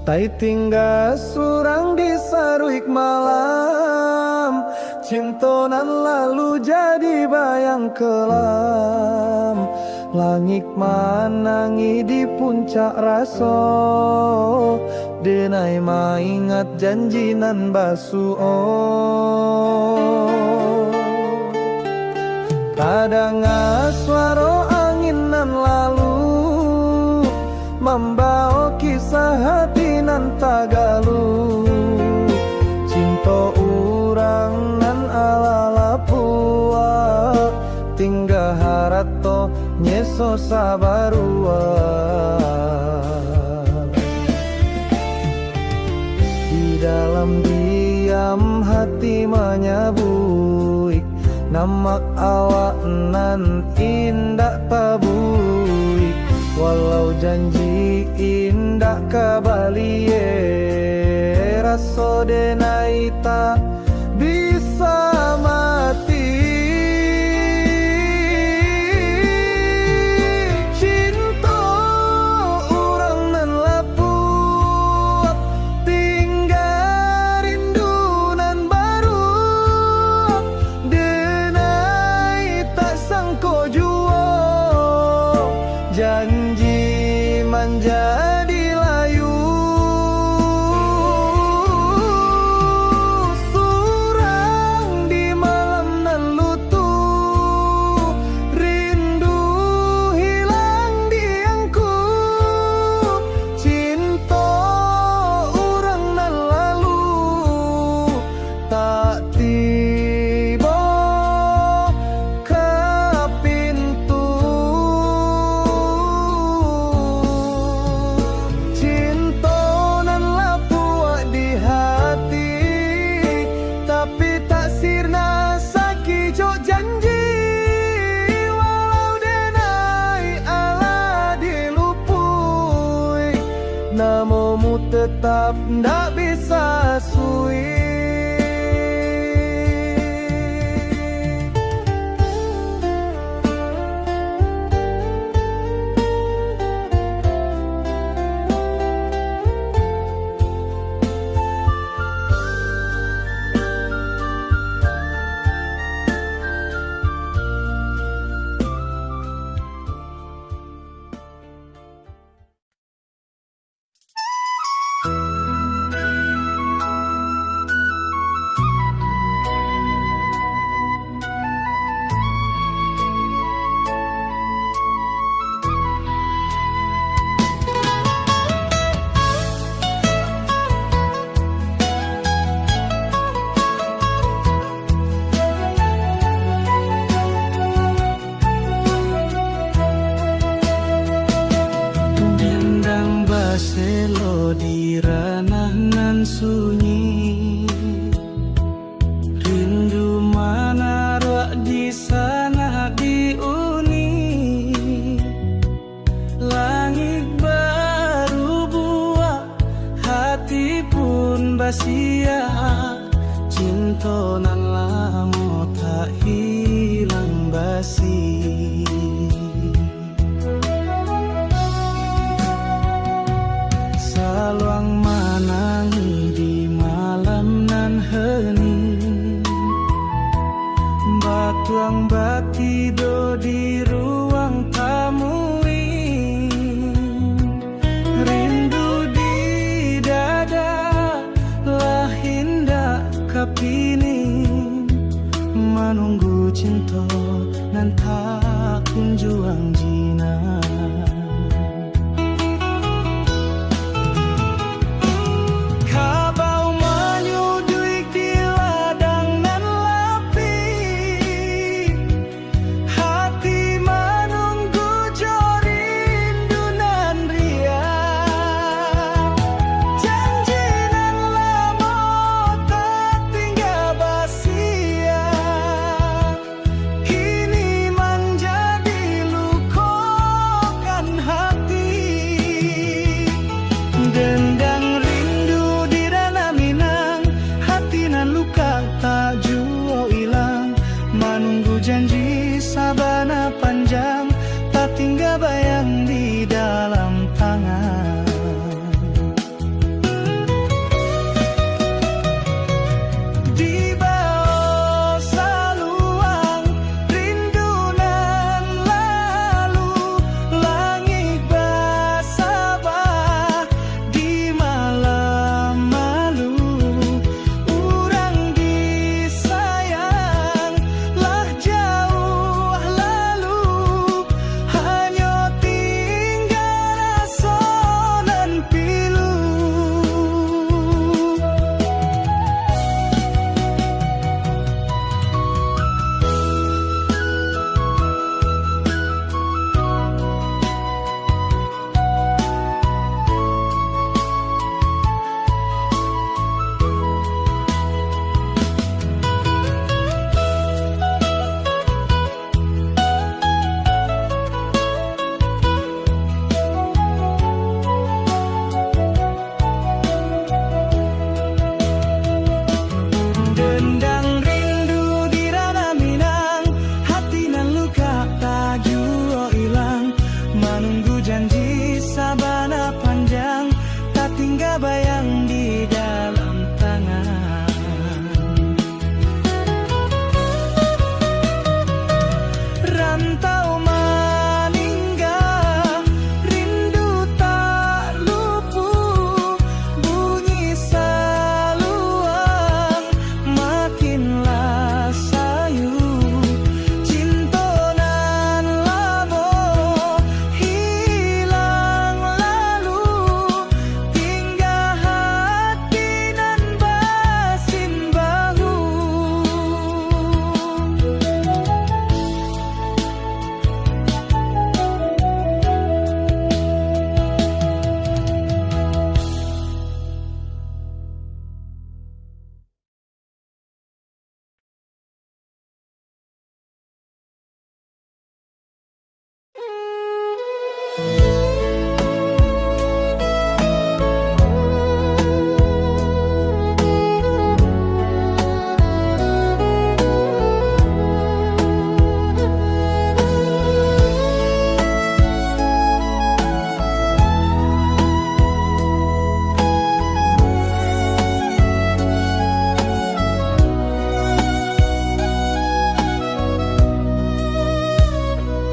Tai tinggal surang di saruik malam, cintonan lalu jadi bayang kelam. Langit manangi di puncak raso, denai maingat janjinan basuo. Kadang suara anginan lalu, membawa kisah hati nan tagalu. Cinta urang nan ala pua, tinggal harato nyeso sabarua. Di dalam diam hati menyabuik, namak awak nan indah tabuik. Walau janji indah kabalie, raso denai tak bisa mati. Cinta orang nan lapuk, tinggal rindu nan baru. Denai tak sangko jua, janji menjadi layu. Surang di malam nan lutu, rindu hilang diangku. Cinta orang nan lalu tak tiba ke pintu. Cinta nan lapuak di hati, tapi tak sirna saki jok janji. Walau denai ala dilupui, namomu tetap ndak bisa sui. Dendang baselo di ranah nan sunyi, rindu manarak di sana diuni. Langit baru buah, hati pun basia. Cinta nan lamo tak hilang basi. Saluang manangi di malam nan hening, batuang batido di ruang tamuin. Rindu di dada lah hindak kapini, menunggu cinta nan tak kunjuang jinak.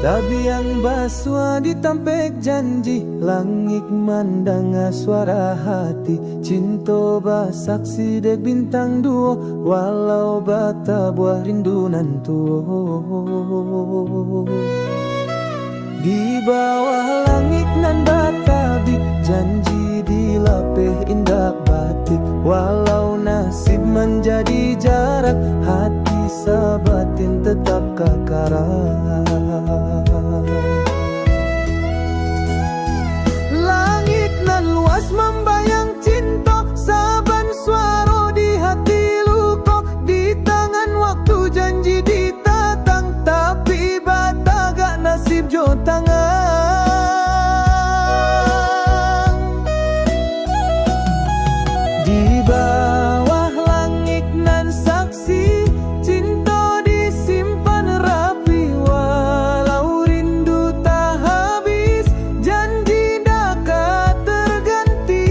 Tabiang basua ditampek janji, langit mandanga suara hati. Cinta basaksi dek bintang duo, walau bata buah rindu nantuo. Di bawah langit nan batabi, janji dilapeh indah batik. Walau nasib menjadi jarak, hati sabatin tetap kekarat. Langit nan luas membayang cinta, saban suara di hati luko. Di tangan waktu janji ditatang, tapi bata gak nasib jo tangan. Di bawah langit nan saksi, cinta disimpan rapi. Walau rindu tak habis, janji dapat terganti.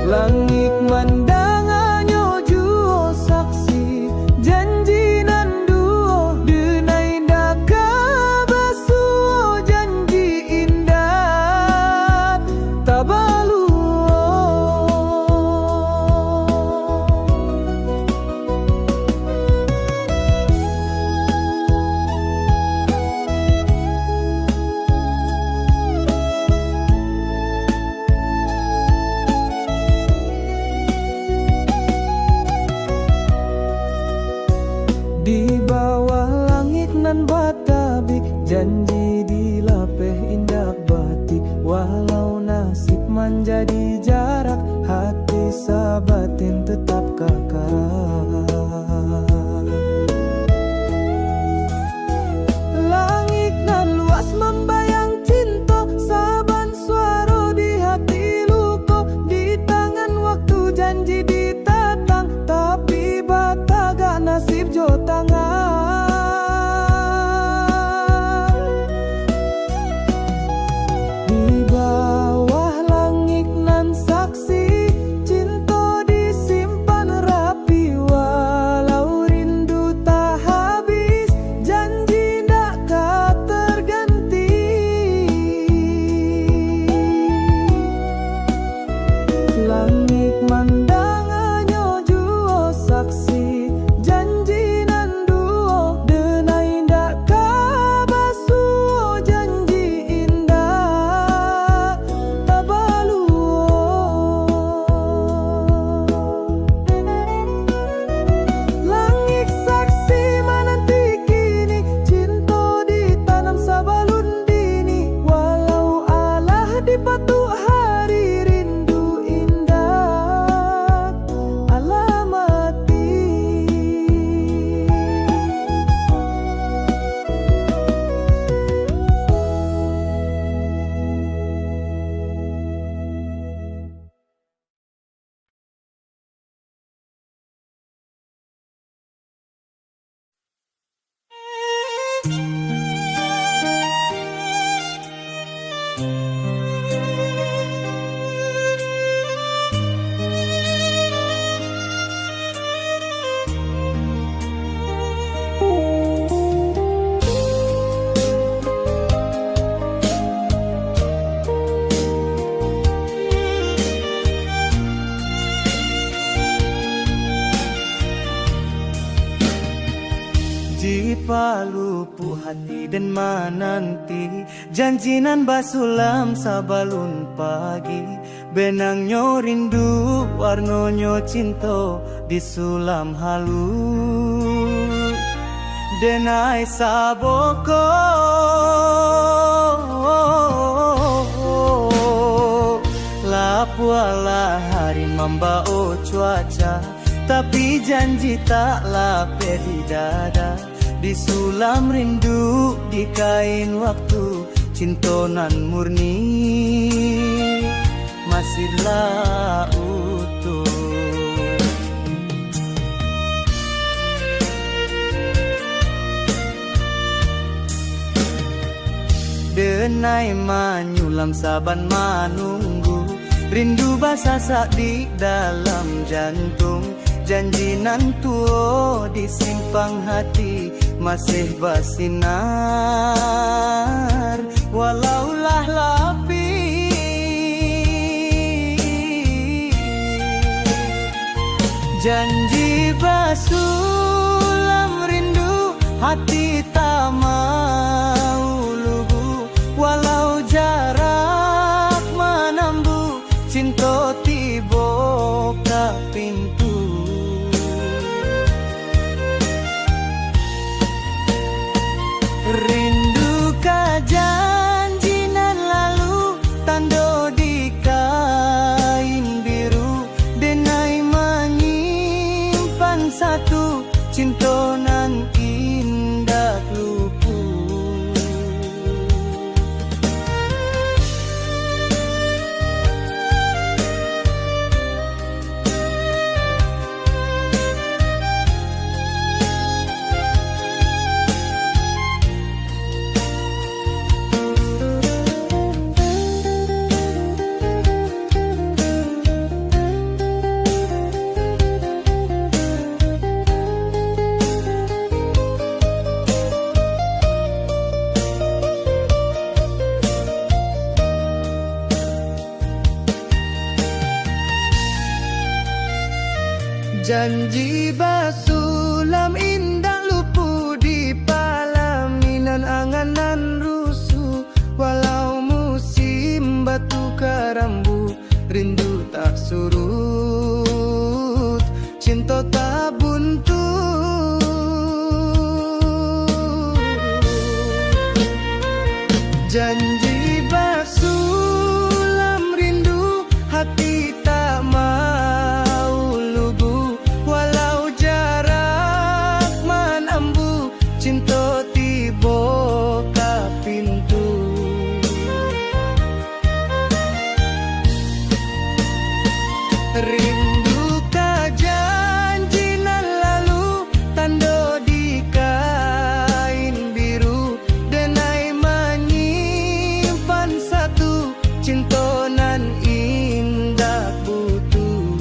Langit mandang anyo juo saksi, janji nan duo. Denai daka basuo, janji indah tabaluo. Di bawah langit nan batabi, janji dilapeh indah batik. Walau nasib menjadi jarak, hati sabatin tetap kekarat. Langit nan luas membayang cinta, saban suara di hati luko. Di tangan waktu janji ditatang, tapi bata gak nasib jo tangan. Di bawah langit nan saksi, cinta disimpan rapi. Walau rindu tak habis, janji dapat terganti. Langit mandang anyo juo saksi, janji nan duo. Denai dak kabasuo, janji indah tabaluo. Langit saksi menanti kini, cinta ditanam sabalun dini. Walau alah dipatuk hari, rindu indah alamati. Jipa lupu hati dan menanti, janji nan basulam sabalun pagi. Benangnya rindu, warnonyo cinta disulam halus. Denai saboko lapu ala hari membao cuaca, tapi janji tak lape di dada. Disulam rindu di kain waktu, cinta nan murni masihlah utuh. Denai manyulam saban manunggu, rindu basasak di dalam jantung. Janji nan tuo di simpang hati masih bersinar walaulah lapi. Janji basulam rindu hati tak mau lugu walau jarak menambu cinta tiba ke pintu. Rindu ka janji nan lalu tando di kain biru denai menyimpan satu cinta nan indah lupu. Janji basulam indah lupu di palaminan anganan rusuh walau musim batu karambu rindu tak surut cinta tak buntu. Janji basulam rindu hati tak mau lugu walau jarak menambu cinta tiba ke pintu. Rindu ka janji nan lalu tanda di kain biru denai menyimpan satu cinta nan indah butuh.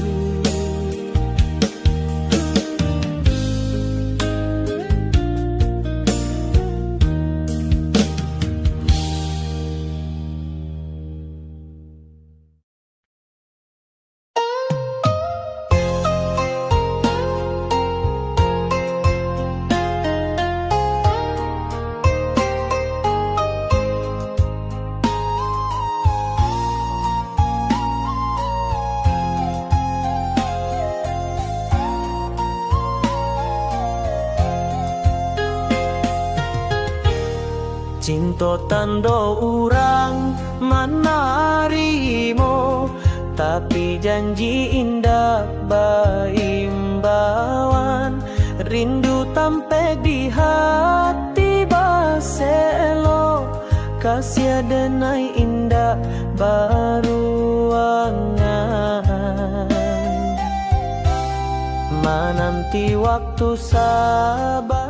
Cinta tando urang manarimo tapi janji indah baimbawan rindu tampe di hati baselo kasih denai indah baruangan menanti waktu sabar